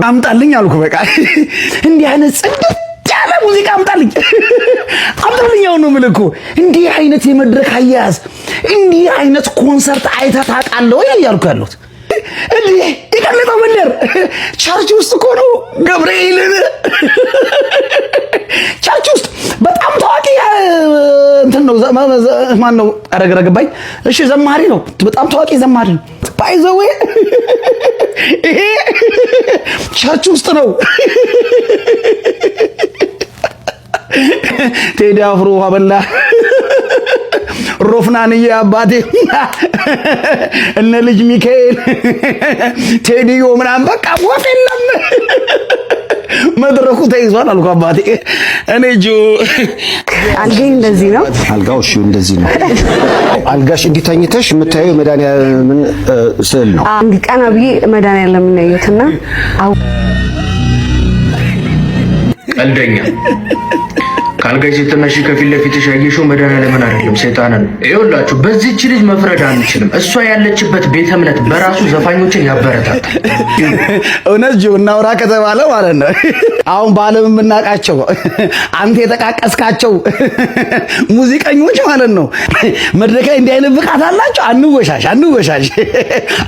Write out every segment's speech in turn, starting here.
አምጣልኝ አልኩ በቃ እንዲህ አይነት ጽድት ያለ ሙዚቃ አምጣልኝ ነው ምልኩ እንዲህ አይነት የመድረክ አያያዝ እንዲህ አይነት ኮንሰርት አይተህ ታውቃለህ ወይ ያልኩ ያሉት እንዴ ይቀልጠው መንደር ቸርች ውስጥ እኮ ነው ገብርኤልን ቸርች ውስጥ በጣም ታዋቂ እንትን ነው ማን ነው አረግረግባይ እሺ ዘማሪ ነው በጣም ታዋቂ ዘማሪ ነው ባይዘው ይሄ ቸርች ውስጥ ነው ቴዲ አፍሮ አበላ ሮፍናንዬ አባቴ እነ ልጅ ሚካኤል ቴዲዮ ምናምን በቃ ወፍ የለም መድረኩ ተይዟል አልኩ አባቴ እኔ ጆ አልጋኝ እንደዚህ ነው አልጋው እሺ እንደዚህ ነው አልጋሽ እንዲታኝተሽ የምታየው መድኃኒዓለም ስዕል ነው አንግ ቀና ብዬ መድኃኒዓለም ነው ያዩትና ቀልደኛ ካልጋይ ስትነሺ ከፊት ለፊትሽ ያየሽው መድኃኒዓለምን አይደለም ሰይጣንን ነው። ይኸውላችሁ በዚህች ልጅ መፍረድ አንችልም። እሷ ያለችበት ቤተ እምነት በራሱ ዘፋኞችን ያበረታታል። እውነት ጆ እናውራ ከተባለ ማለት ነው አሁን በዓለም የምናውቃቸው አንተ የተቃቀስካቸው ሙዚቀኞች ማለት ነው መድረክ ላይ እንዲህ አይነት ብቃት አላቸው። አንወሻሽ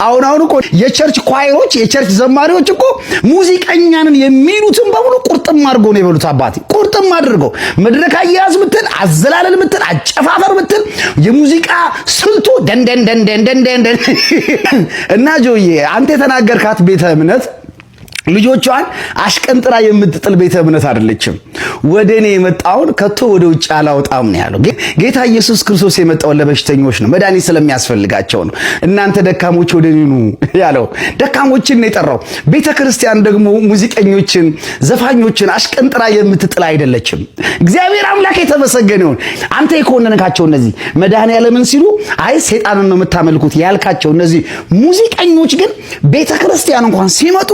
አሁን እኮ የቸርች ኳይሮች የቸርች ዘማሪዎች እኮ ሙዚቀኛንን የሚሉትን በሙሉ ቁርጥም አድርገው ነው የበሉት አባቴ ቁርጥም አድርገው መድረክ አያያዝ ምትል አዘላለል ምትል አጨፋፈር ምትል የሙዚቃ ስልቱ ደንደን እና ጆዬ አንተ የተናገርካት ቤተ እምነት ልጆቿን አሽቀንጥራ የምትጥል ቤተ እምነት አይደለችም። ወደኔ የመጣውን ከቶ ወደ ውጭ አላወጣም ነው ያለው ጌታ ኢየሱስ ክርስቶስ። የመጣው ለበሽተኞች ነው፣ መድኃኒት ስለሚያስፈልጋቸው ነው። እናንተ ደካሞች ወደ እኔ ኑ ያለው ደካሞችን ነው የጠራው። ቤተ ክርስቲያን ደግሞ ሙዚቀኞችን፣ ዘፋኞችን አሽቀንጥራ የምትጥል አይደለችም። እግዚአብሔር አምላክ የተመሰገነ ይሁን። አንተ የኮነንካቸው እነዚህ መድኃኒዓለምን ሲሉ አይ ሰይጣንን ነው የምታመልኩት ያልካቸው እነዚህ ሙዚቀኞች ግን ቤተ ክርስቲያን እንኳን ሲመጡ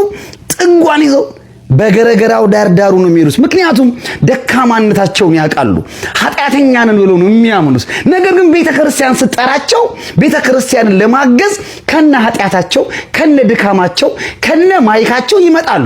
ጥንጓን ይዘው በገረገራው ዳርዳሩ ነው የሚሉት። ምክንያቱም ደካማነታቸውን ያውቃሉ። ኃጢአተኛ ነን ብለው ነው የሚያምኑት። ነገር ግን ቤተክርስቲያን ስጠራቸው ቤተክርስቲያንን ለማገዝ ከነ ኃጢአታቸው ከነ ድካማቸው ከነ ማይካቸው ይመጣሉ።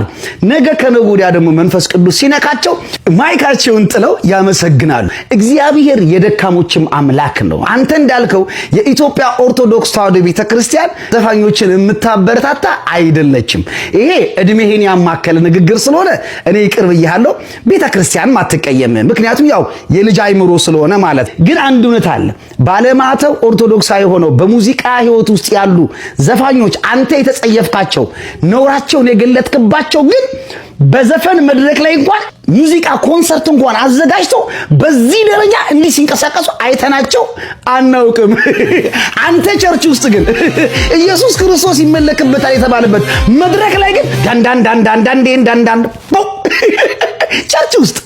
ነገ ከነገ ወዲያ ደግሞ መንፈስ ቅዱስ ሲነካቸው ማይካቸውን ጥለው ያመሰግናሉ። እግዚአብሔር የደካሞችም አምላክ ነው። አንተ እንዳልከው የኢትዮጵያ ኦርቶዶክስ ተዋሕዶ ቤተክርስቲያን ዘፋኞችን የምታበረታታ አይደለችም። ይሄ እድሜህን ያማከለ ንግግር ስለሆነ እኔ ይቅር ብያለሁ። ቤተክርስቲያን ማትቀየም ምክንያቱም ያው የልጅ አይምሮ ስለሆነ ማለት። ግን አንድ እውነት አለ። ባለማተው ኦርቶዶክሳዊ ሆነው በሙዚቃ ህይወት ውስጥ ያሉ ዘፋኞች አንተ የተጸየፍካቸው ነውራቸውን የገለጥክባቸው ግን በዘፈን መድረክ ላይ እንኳን ሙዚቃ ኮንሰርት እንኳን አዘጋጅተው በዚህ ደረጃ እንዲህ ሲንቀሳቀሱ አይተናቸው አናውቅም። አንተ ቸርች ውስጥ ግን ኢየሱስ ክርስቶስ ይመለክበታል የተባለበት መድረክ ላይ ግን ዳንዳን ቸርች ውስጥ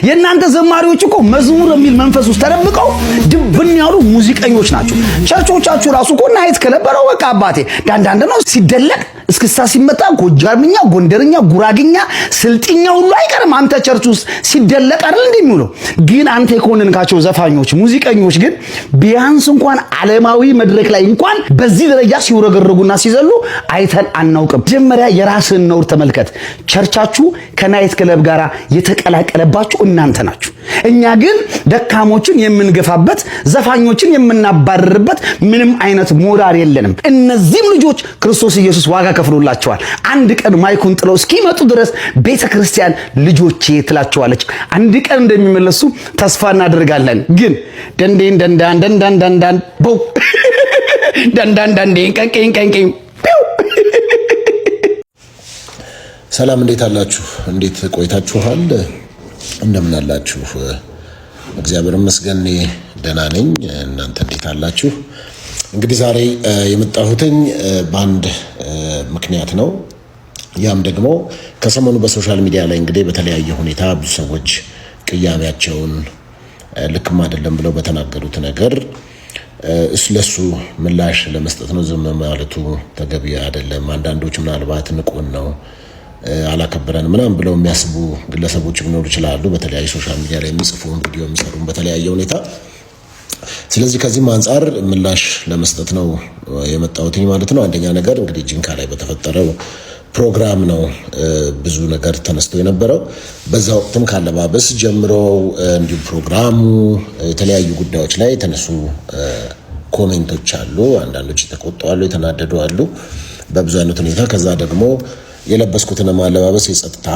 የእናንተ ዘማሪዎች እኮ መዝሙር የሚል መንፈስ ውስጥ ተደብቀው ድብን ያሉ ሙዚቀኞች ናቸው። ቸርቾቻችሁ ራሱ እኮ ናይት ከነበረው በቃ አባቴ ዳንዳን ነው ሲደለቅ እስክስታ ሲመጣ ጎጃምኛ፣ ጎንደርኛ፣ ጉራግኛ፣ ስልጥኛ ሁሉ አይቀርም። አንተ ቸርች ውስጥ ሲደለቅ አይደል እንደሚውለው። ግን አንተ የኮነንካቸው ዘፋኞች ሙዚቀኞች ግን ቢያንስ እንኳን ዓለማዊ መድረክ ላይ እንኳን በዚህ ደረጃ ሲወረገረጉና ሲዘሉ አይተን አናውቅም። መጀመሪያ የራስን ነውር ተመልከት። ቸርቻችሁ ከናይት ክለብ ጋር የተቀላቀለባችሁ እናንተ ናችሁ። እኛ ግን ደካሞችን የምንገፋበት ዘፋኞችን የምናባረርበት ምንም አይነት ሞራል የለንም። እነዚህም ልጆች ክርስቶስ ኢየሱስ ዋጋ ከፍሎላቸዋል። አንድ ቀን ማይኩን ጥለው እስኪመጡ ድረስ ቤተክርስቲያን ልጆቼ ትላቸዋለች። አንድ ቀን እንደሚመለሱ ተስፋ እናደርጋለን። ግን ደንዳን ቦ ደንዳን ቀንቀን ሰላም እንዴት አላችሁ? እንዴት ቆይታችኋል? እንደምን አላችሁ? እግዚአብሔር ይመስገን ደህና ነኝ። እናንተ እንዴት አላችሁ? እንግዲህ ዛሬ የመጣሁትኝ በአንድ ምክንያት ነው። ያም ደግሞ ከሰሞኑ በሶሻል ሚዲያ ላይ እንግዲህ በተለያየ ሁኔታ ብዙ ሰዎች ቅያሜያቸውን ልክም አይደለም ብለው በተናገሩት ነገር ስለሱ ምላሽ ለመስጠት ነው። ዝም ማለቱ ተገቢ አይደለም። አንዳንዶች ምናልባት ንቁን ነው አላከበረን ምናምን ብለው የሚያስቡ ግለሰቦች ሊኖሩ ይችላሉ። በተለያየ ሶሻል ሚዲያ ላይ የሚጽፉ ቪዲዮ የሚሰሩ በተለያየ ሁኔታ ስለዚህ ከዚህም አንፃር ምላሽ ለመስጠት ነው የመጣሁት ማለት ነው። አንደኛ ነገር እንግዲህ ጂንካ ላይ በተፈጠረው ፕሮግራም ነው ብዙ ነገር ተነስቶ የነበረው። በዛ ወቅትም ካለባበስ ጀምሮ እንዲሁም ፕሮግራሙ የተለያዩ ጉዳዮች ላይ የተነሱ ኮሜንቶች አሉ። አንዳንዶች የተቆጡ አሉ፣ የተናደዱ አሉ በብዙ አይነት ሁኔታ። ከዛ ደግሞ የለበስኩትን ማለባበስ የጸጥታ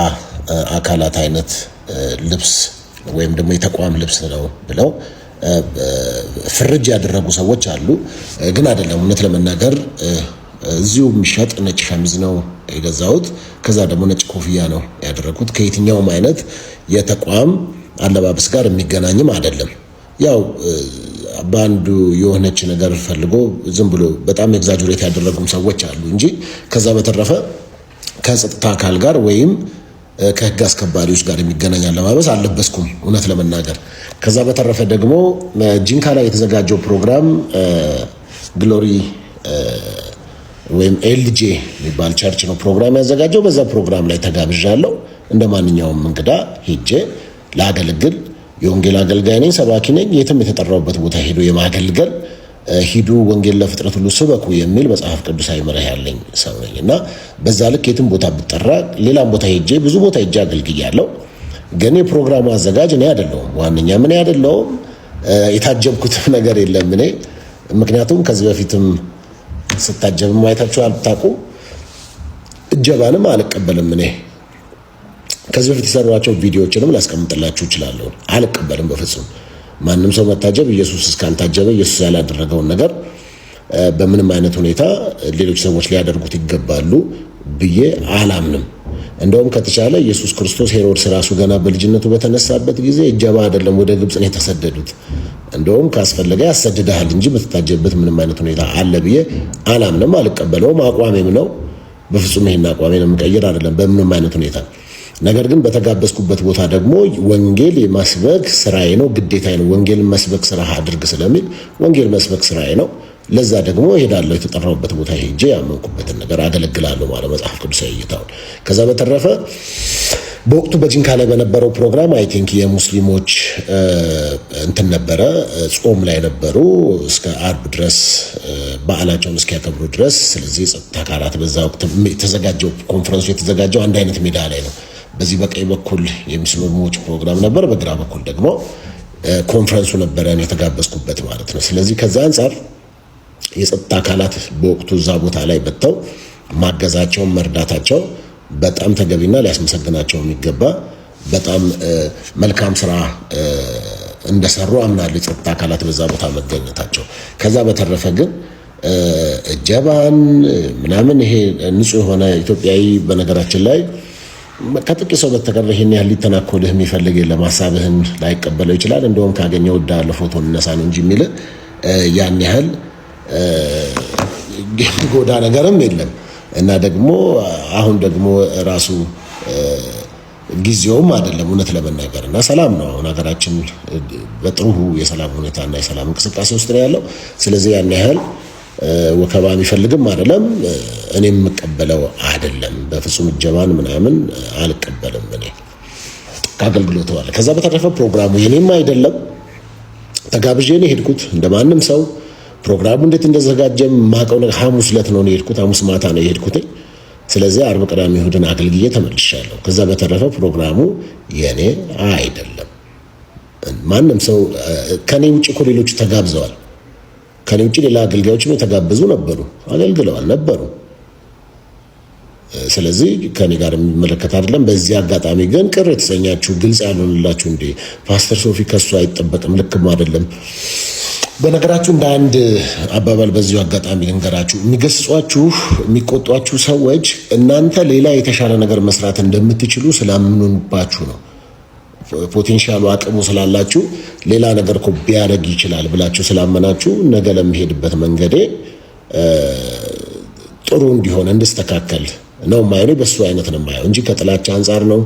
አካላት አይነት ልብስ ወይም ደግሞ የተቋም ልብስ ነው ብለው ፍርጅ ያደረጉ ሰዎች አሉ። ግን አይደለም። እውነት ለመናገር እዚሁ የሚሸጥ ነጭ ሸሚዝ ነው የገዛሁት። ከዛ ደግሞ ነጭ ኮፍያ ነው ያደረኩት። ከየትኛውም አይነት የተቋም አለባበስ ጋር የሚገናኝም አይደለም። ያው በአንዱ የሆነች ነገር ፈልጎ ዝም ብሎ በጣም ኤግዛጀሬት ያደረጉም ሰዎች አሉ እንጂ ከዛ በተረፈ ከጸጥታ አካል ጋር ወይም ከህግ አስከባሪዎች ጋር የሚገናኝ አለባበስ አልለበስኩም እውነት ለመናገር። ከዛ በተረፈ ደግሞ ጂንካ ላይ የተዘጋጀው ፕሮግራም ግሎሪ ወይም ኤልጄ የሚባል ቸርች ነው ፕሮግራም ያዘጋጀው። በዛ ፕሮግራም ላይ ተጋብዣለሁ። እንደ ማንኛውም እንግዳ ሄጄ ላገለግል የወንጌል አገልጋይ ነኝ፣ ሰባኪ ነኝ። የትም የተጠራውበት ቦታ ሄዶ የማገልገል ሂዱ ወንጌል ለፍጥረት ሁሉ ስበኩ የሚል መጽሐፍ ቅዱሳዊ መርህ ያለኝ ሰው ነኝ እና በዛ ልክ የትም ቦታ ብጠራ ሌላም ቦታ ሄጄ ብዙ ቦታ ሄጄ አገልግያለሁ። ግን የፕሮግራሙ አዘጋጅ እኔ አይደለሁም፣ ዋነኛ ምን አይደለሁም። የታጀብኩትም ነገር የለም እኔ። ምክንያቱም ከዚህ በፊትም ስታጀብም አይታችሁ አልታውቁ፣ እጀባንም አልቀበልም እኔ። ከዚህ በፊት የሰሯቸው ቪዲዮዎችንም ላስቀምጥላችሁ እችላለሁ። አልቀበልም በፍጹም። ማንም ሰው መታጀብ ኢየሱስ እስካልታጀበ ኢየሱስ ያላደረገውን ነገር በምንም አይነት ሁኔታ ሌሎች ሰዎች ሊያደርጉት ይገባሉ ብዬ አላምንም። እንደውም ከተቻለ ኢየሱስ ክርስቶስ ሄሮድስ ራሱ ገና በልጅነቱ በተነሳበት ጊዜ እጀባ አይደለም ወደ ግብጽ ነው የተሰደዱት። እንደውም ካስፈለገ ያሰድዳል እንጂ በተታጀበት ምንም አይነት ሁኔታ አለ ብዬ አላምንም፣ አልቀበለውም። አቋሜም ነው። በፍጹም ይሄን አቋሜን የምቀይር አይደለም በምንም አይነት ሁኔታ። ነገር ግን በተጋበዝኩበት ቦታ ደግሞ ወንጌል የመስበክ ስራዬ ነው፣ ግዴታዬ ነው። ወንጌል መስበክ ስራህ አድርግ ስለሚል ወንጌል መስበክ ስራዬ ነው። ለዛ ደግሞ እሄዳለሁ። የተጠራሁበት ቦታ ሄጄ ያመንኩበትን ነገር አገለግላለሁ ማለት መጽሐፍ ቅዱሳዊ እይታውን። ከዛ በተረፈ በወቅቱ በጂንካ ላይ በነበረው ፕሮግራም አይ ቲንክ የሙስሊሞች እንትን ነበረ፣ ጾም ላይ ነበሩ እስከ አርብ ድረስ በዓላቸውን እስኪያከብሩ ድረስ። ስለዚህ የጸጥታ አካላት በዛ ወቅት የተዘጋጀው ኮንፈረንሱ የተዘጋጀው አንድ አይነት ሜዳ ላይ ነው። በዚህ በቀኝ በኩል የሙስሊሞች ፕሮግራም ነበር፣ በግራ በኩል ደግሞ ኮንፈረንሱ ነበረ የተጋበዝኩበት ማለት ነው። ስለዚህ ከዛ አንጻር የጸጥታ አካላት በወቅቱ እዛ ቦታ ላይ በተው ማገዛቸው መርዳታቸው በጣም ተገቢና ሊያስመሰግናቸው የሚገባ በጣም መልካም ስራ እንደሰሩ አምናለሁ የጸጥታ አካላት በዛ ቦታ መገኘታቸው። ከዛ በተረፈ ግን እጀባን ምናምን ይሄ ንጹህ የሆነ ኢትዮጵያዊ በነገራችን ላይ ከጥቂት ሰው በተቀር ይሄን ያህል ሊተናኮልህ የሚፈልግ የለም። ሀሳብህን ላይቀበለው ይችላል። እንደውም ካገኘው ወዳለ ፎቶ እንነሳ ነው እንጂ የሚል ያን ያህል ጎዳ ነገርም የለም። እና ደግሞ አሁን ደግሞ ራሱ ጊዜውም አይደለም እውነት ለመናገር እና ሰላም ነው። አሁን ሀገራችን በጥሩ የሰላም ሁኔታና የሰላም እንቅስቃሴ ውስጥ ነው ያለው። ስለዚህ ያን ያህል ወከባ የሚፈልግም አይደለም፣ እኔም የምቀበለው አይደለም። በፍጹም እጀባን ምናምን አልቀበልም እኔ ከአገልግሎት ዋለ። ከዛ በተረፈ ፕሮግራሙ የኔም አይደለም፣ ተጋብዤ ነው የሄድኩት እንደማንም ሰው። ፕሮግራሙ እንዴት እንደተዘጋጀም ማቀው ነገር ሐሙስ ዕለት ነው የሄድኩት፣ ሐሙስ ማታ ነው የሄድኩት። ስለዚህ አርብ፣ ቅዳሜ፣ እሁድን አገልግዬ ተመልሻለሁ። ከዛ በተረፈ ፕሮግራሙ የኔ አይደለም። ማንም ሰው ከኔ ውጪ እኮ ሌሎቹ ተጋብዘዋል። ከኔ ውጪ ሌላ አገልጋዮችም የተጋበዙ ነበሩ፣ አገልግለዋል ነበሩ። ስለዚህ ከኔ ጋር የሚመለከት አይደለም። በዚህ አጋጣሚ ግን ቅር የተሰኛችሁ ግልጽ ያልሆንላችሁ እንዴ ፓስተር ሶፊ ከሱ አይጠበቅም ልክም አይደለም። በነገራችሁ እንደ አንድ አባባል በዚሁ አጋጣሚ ልንገራችሁ፣ የሚገስጿችሁ የሚቆጧችሁ ሰዎች እናንተ ሌላ የተሻለ ነገር መስራት እንደምትችሉ ስላምኑባችሁ ነው። ፖቴንሻሉ አቅሙ ስላላችሁ ሌላ ነገር እኮ ቢያደርግ ይችላል ብላችሁ ስላመናችሁ ነገ ለሚሄድበት መንገዴ ጥሩ እንዲሆን እንድስተካከል ነው ማየው። በሱ አይነት ነው ማየው እንጂ ከጥላቻ አንፃር ነው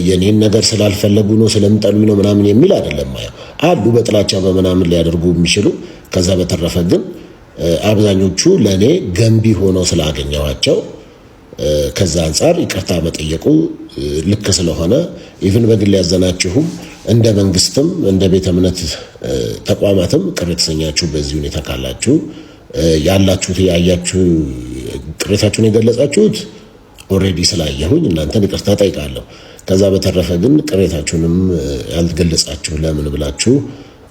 የኔን ነገር ስላልፈለጉ ነው ስለምጠሉኝ ነው ምናምን የሚል አይደለም ማየው። አሉ በጥላቻ በመናምን ሊያደርጉ የሚችሉ። ከዛ በተረፈ ግን አብዛኞቹ ለኔ ገንቢ ሆነው ስላገኘዋቸው ከዛ አንፃር ይቅርታ መጠየቁ ልክ ስለሆነ ኢቭን በግል ያዘናችሁም እንደ መንግስትም እንደ ቤተ እምነት ተቋማትም ቅር የተሰኛችሁ በዚህ ሁኔታ ካላችሁ ያላችሁት ያያችሁ ቅሬታችሁን የገለጻችሁት ኦሬዲ ስላየሁኝ እናንተን ይቅርታ ጠይቃለሁ። ከዛ በተረፈ ግን ቅሬታችሁንም ያልገለጻችሁ ለምን ብላችሁ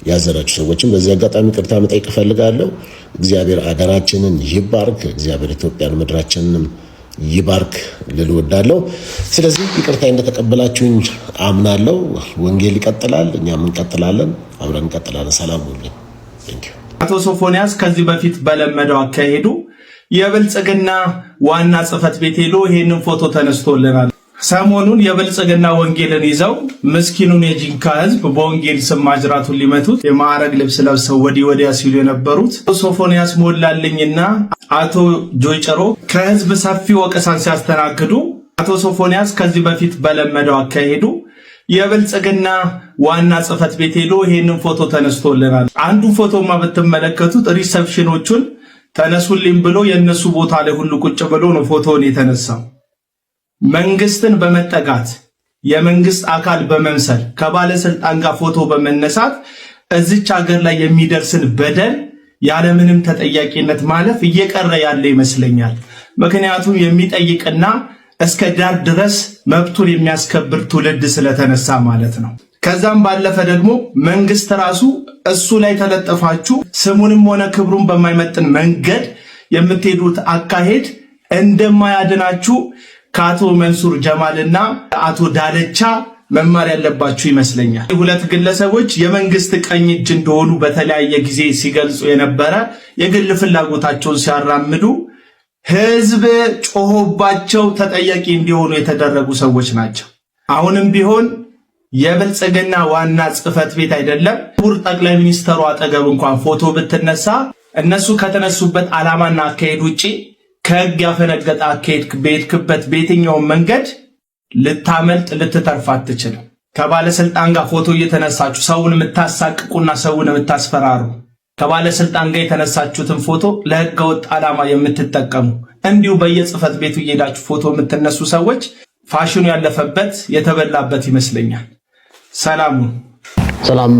ያዘናችሁ ሰዎችም በዚህ አጋጣሚ ይቅርታ መጠየቅ ፈልጋለሁ። እግዚአብሔር አገራችንን ይባርክ፣ እግዚአብሔር ኢትዮጵያን ምድራችንን ይባርክ ልልወዳለሁ። ስለዚህ ይቅርታ እንደተቀበላችሁኝ አምናለሁ። ወንጌል ይቀጥላል፣ እኛም እንቀጥላለን፣ አብረን እንቀጥላለን። ሰላም ሁሉኝ። ቴንኪው። አቶ ሶፎንያስ ከዚህ በፊት በለመደው አካሄዱ የብልጽግና ዋና ጽሕፈት ቤት ሄዶ ይሄንን ፎቶ ተነስቶልናል። ሰሞኑን የብልጽግና ወንጌልን ይዘው ምስኪኑን የጂንካ ህዝብ በወንጌል ስም ማጅራቱን ሊመቱት የማዕረግ ልብስ ለብሰው ወዲህ ወዲያ ሲሉ የነበሩት ሶፎንያስ ሞላልኝና አቶ ጆይጨሮ ከህዝብ ሰፊ ወቀሳን ሲያስተናግዱ አቶ ሶፎንያስ ከዚህ በፊት በለመደው አካሄዱ የብልጽግና ዋና ጽሕፈት ቤት ሄዶ ይሄንን ፎቶ ተነስቶልናል። አንዱ ፎቶማ ብትመለከቱት ሪሰፕሽኖቹን ተነሱልኝ ብሎ የነሱ ቦታ ላይ ሁሉ ቁጭ ብሎ ነው ፎቶውን የተነሳው። መንግስትን በመጠጋት የመንግስት አካል በመምሰል ከባለስልጣን ጋር ፎቶ በመነሳት እዚች ሀገር ላይ የሚደርስን በደል ያለምንም ተጠያቂነት ማለፍ እየቀረ ያለ ይመስለኛል። ምክንያቱም የሚጠይቅና እስከ ዳር ድረስ መብቱን የሚያስከብር ትውልድ ስለተነሳ ማለት ነው። ከዛም ባለፈ ደግሞ መንግስት ራሱ እሱ ላይ ተለጠፋችሁ ስሙንም ሆነ ክብሩን በማይመጥን መንገድ የምትሄዱት አካሄድ እንደማያድናችሁ ከአቶ መንሱር ጀማልና አቶ ዳለቻ መማር ያለባችሁ ይመስለኛል። ሁለት ግለሰቦች የመንግስት ቀኝ እጅ እንደሆኑ በተለያየ ጊዜ ሲገልጹ የነበረ የግል ፍላጎታቸውን ሲያራምዱ ህዝብ ጮሆባቸው ተጠያቂ እንዲሆኑ የተደረጉ ሰዎች ናቸው። አሁንም ቢሆን የብልጽግና ዋና ጽሕፈት ቤት አይደለም ክቡር ጠቅላይ ሚኒስትሩ አጠገብ እንኳን ፎቶ ብትነሳ እነሱ ከተነሱበት ዓላማና አካሄድ ውጪ ከህግ ያፈነገጠ አካሄድ በሄድክበት በየትኛውም መንገድ ልታመልጥ ልትተርፍ አትችልም። ከባለስልጣን ጋር ፎቶ እየተነሳችሁ ሰውን የምታሳቅቁና ሰውን የምታስፈራሩ ከባለስልጣን ጋር የተነሳችሁትን ፎቶ ለህገ ወጥ ዓላማ የምትጠቀሙ እንዲሁ በየጽሕፈት ቤቱ እየሄዳችሁ ፎቶ የምትነሱ ሰዎች ፋሽኑ ያለፈበት የተበላበት ይመስለኛል። ሰላም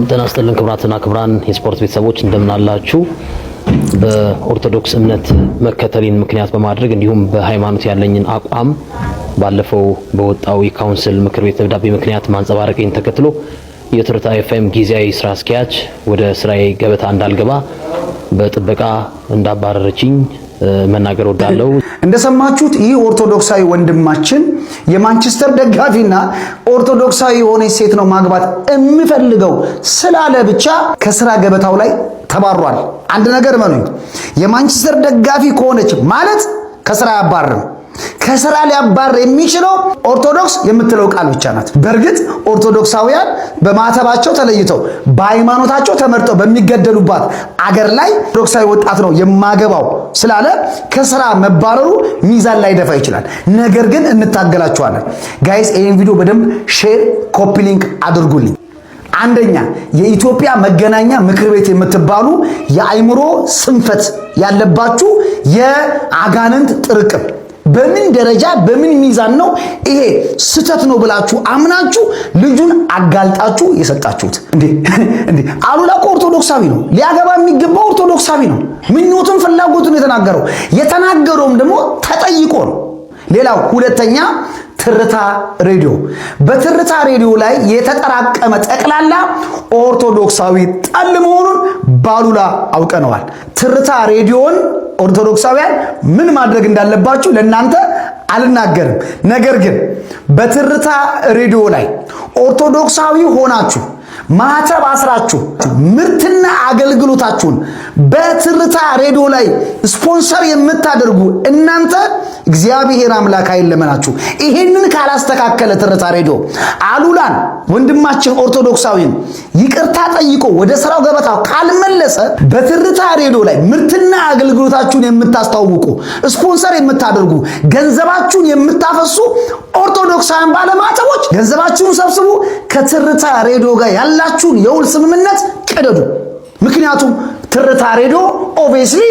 ጤና ይስጥልን ክቡራትና ክቡራን የስፖርት ቤተሰቦች እንደምን አላችሁ? በኦርቶዶክስ እምነት መከተልን ምክንያት በማድረግ እንዲሁም በሃይማኖት ያለኝን አቋም ባለፈው በወጣው የካውንስል ምክር ቤት ደብዳቤ ምክንያት ማንጸባረቅን ተከትሎ የትርታ ኤፍኤም ጊዜያዊ ስራ አስኪያጅ ወደ ስራዬ ገበታ እንዳልገባ በጥበቃ እንዳባረረችኝ መናገር ወዳለው። እንደሰማችሁት ይህ ኦርቶዶክሳዊ ወንድማችን የማንቸስተር ደጋፊና ኦርቶዶክሳዊ የሆነ ሴት ነው ማግባት የሚፈልገው ስላለ ብቻ ከስራ ገበታው ላይ ተባሯል። አንድ ነገር መኑኝ፣ የማንቸስተር ደጋፊ ከሆነች ማለት ከስራ ያባርም። ከስራ ሊያባር የሚችለው ኦርቶዶክስ የምትለው ቃል ብቻ ናት። በእርግጥ ኦርቶዶክሳውያን በማተባቸው ተለይተው በሃይማኖታቸው ተመርጠው በሚገደሉባት አገር ላይ ኦርቶዶክሳዊ ወጣት ነው የማገባው ስላለ ከስራ መባረሩ ሚዛን ላይ ደፋ ይችላል። ነገር ግን እንታገላቸዋለን። ጋይስ ይሄን ቪዲዮ በደንብ ሼር፣ ኮፒ ሊንክ አድርጉልኝ። አንደኛ የኢትዮጵያ መገናኛ ምክር ቤት የምትባሉ የአይምሮ ስንፈት ያለባችሁ የአጋንንት ጥርቅም በምን ደረጃ በምን ሚዛን ነው ይሄ ስተት ነው ብላችሁ አምናችሁ ልጁን አጋልጣችሁ የሰጣችሁት? እንዴ አሉላ ኦርቶዶክሳዊ ነው፣ ሊያገባ የሚገባው ኦርቶዶክሳዊ ነው። ምኞቱን ፍላጎቱን የተናገረውም ደግሞ ተጠይቆ ነው። ሌላው ሁለተኛ ትርታ ሬዲዮ፣ በትርታ ሬዲዮ ላይ የተጠራቀመ ጠቅላላ ኦርቶዶክሳዊ ጠል መሆኑን ባሉላ አውቀነዋል። ትርታ ሬዲዮን ኦርቶዶክሳውያን ምን ማድረግ እንዳለባችሁ ለእናንተ አልናገርም። ነገር ግን በትርታ ሬዲዮ ላይ ኦርቶዶክሳዊ ሆናችሁ ማተብ አስራችሁ ምርትና አገልግሎታችሁን በትርታ ሬዲዮ ላይ ስፖንሰር የምታደርጉ እናንተ እግዚአብሔር አምላክ አይለመናችሁ። ይሄንን ካላስተካከለ ትርታ ሬዲዮ አሉላን ወንድማችን ኦርቶዶክሳዊን ይቅርታ ጠይቆ ወደ ስራው ገበታው ካልመለሰ በትርታ ሬዲዮ ላይ ምርትና አገልግሎታችሁን የምታስተዋውቁ ስፖንሰር የምታደርጉ ገንዘባችሁን የምታፈሱ ኦርቶዶክሳውያን ባለማተቦች ገንዘባችሁን ሰብስቡ፣ ከትርታ ሬዲዮ ጋር ያላችሁን የውል ስምምነት ቀደዱ። ምክንያቱም ትርታ ሬዲዮ ኦብቪየስሊ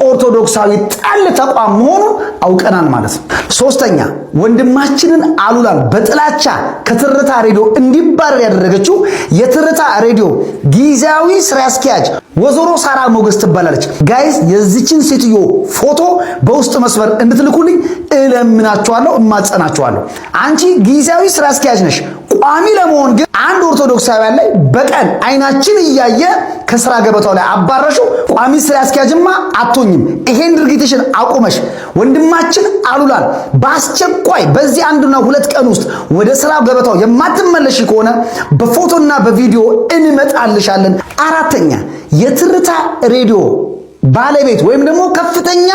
ኦርቶዶክሳዊ ጠል ተቋም መሆኑን አውቀናል ማለት ነው። ሶስተኛ ወንድማችንን አሉላን በጥላቻ ከትርታ ሬዲዮ እንዲባረር ያደረገችው የትርታ ሬዲዮ ጊዜያዊ ስራ አስኪያጅ ወይዘሮ ሳራ ሞገስ ትባላለች። ጋይስ የዚችን ሴትዮ ፎቶ በውስጥ መስመር እንድትልኩልኝ እለምናችኋለሁ፣ እማጸናችኋለሁ። አንቺ ጊዜያዊ ስራ አስኪያጅ ነሽ። ቋሚ ለመሆን ግን አንድ ኦርቶዶክሳውያን ላይ በቀን አይናችን እያየ ከስራ ገበታው ላይ አባረሽው። ቋሚ ስራ አስኪያጅማ አትሆኝም። ይሄን ድርጊትሽን አቁመሽ ወንድማችን አሉላን በአስቸኳይ በዚህ 1 እና 2 ቀን ውስጥ ወደ ስራ ገበታው የማትመለሽ ከሆነ በፎቶና በቪዲዮ እንመጣልሻለን። አራተኛ የትርታ ሬዲዮ ባለቤት ወይም ደግሞ ከፍተኛ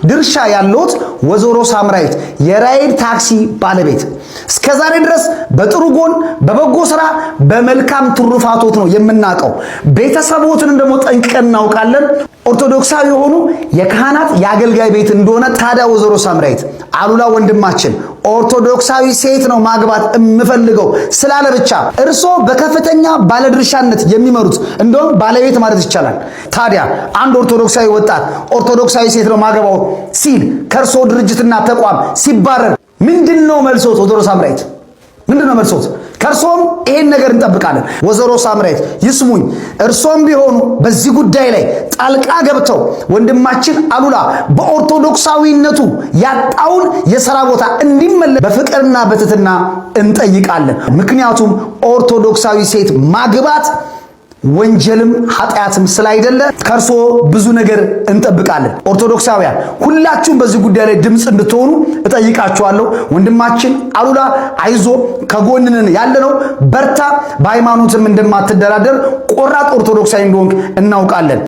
ድርሻ ያለውት ወይዘሮ ሳምራዊት የራይድ ታክሲ ባለቤት እስከዛሬ ድረስ በጥሩ ጎን በበጎ ስራ በመልካም ትሩፋቶት ነው የምናውቀው። ቤተሰቦትን ደግሞ ጠንቅቀን እናውቃለን። ኦርቶዶክሳዊ የሆኑ የካህናት የአገልጋይ ቤት እንደሆነ ታዲያ ወይዘሮ ሳምራዊት አሉላ ወንድማችን ኦርቶዶክሳዊ ሴት ነው ማግባት የምፈልገው ስላለ ብቻ እርሶ በከፍተኛ ባለድርሻነት የሚመሩት እንደውም ባለቤት ማለት ይቻላል። ታዲያ አንድ ኦርቶዶክሳዊ ወጣት ኦርቶዶክሳዊ ሴት ነው ማገባው ሲል ከእርሶ ድርጅትና ተቋም ሲባረር ምንድነው መልሶት? ወይዘሮ ሳምራዊት ምንድነው መልሶት? ከእርሶም ይሄን ነገር እንጠብቃለን። ወይዘሮ ሳምራዊት ይስሙኝ፣ እርሶም ቢሆኑ በዚህ ጉዳይ ላይ ጣልቃ ገብተው ወንድማችን አሉላ በኦርቶዶክሳዊነቱ ያጣውን የሥራ ቦታ እንዲመለስ በፍቅርና በትህትና እንጠይቃለን። ምክንያቱም ኦርቶዶክሳዊ ሴት ማግባት ወንጀልም ኃጢአትም ስላይደለ ከርሶ ብዙ ነገር እንጠብቃለን። ኦርቶዶክሳውያን ሁላችሁም በዚህ ጉዳይ ላይ ድምጽ እንድትሆኑ እጠይቃችኋለሁ። ወንድማችን አሉላ አይዞ ከጎንነን ያለነው በርታ፣ በሃይማኖትም እንደማትደራደር ቆራጥ ኦርቶዶክሳዊ እንደሆንክ እናውቃለን።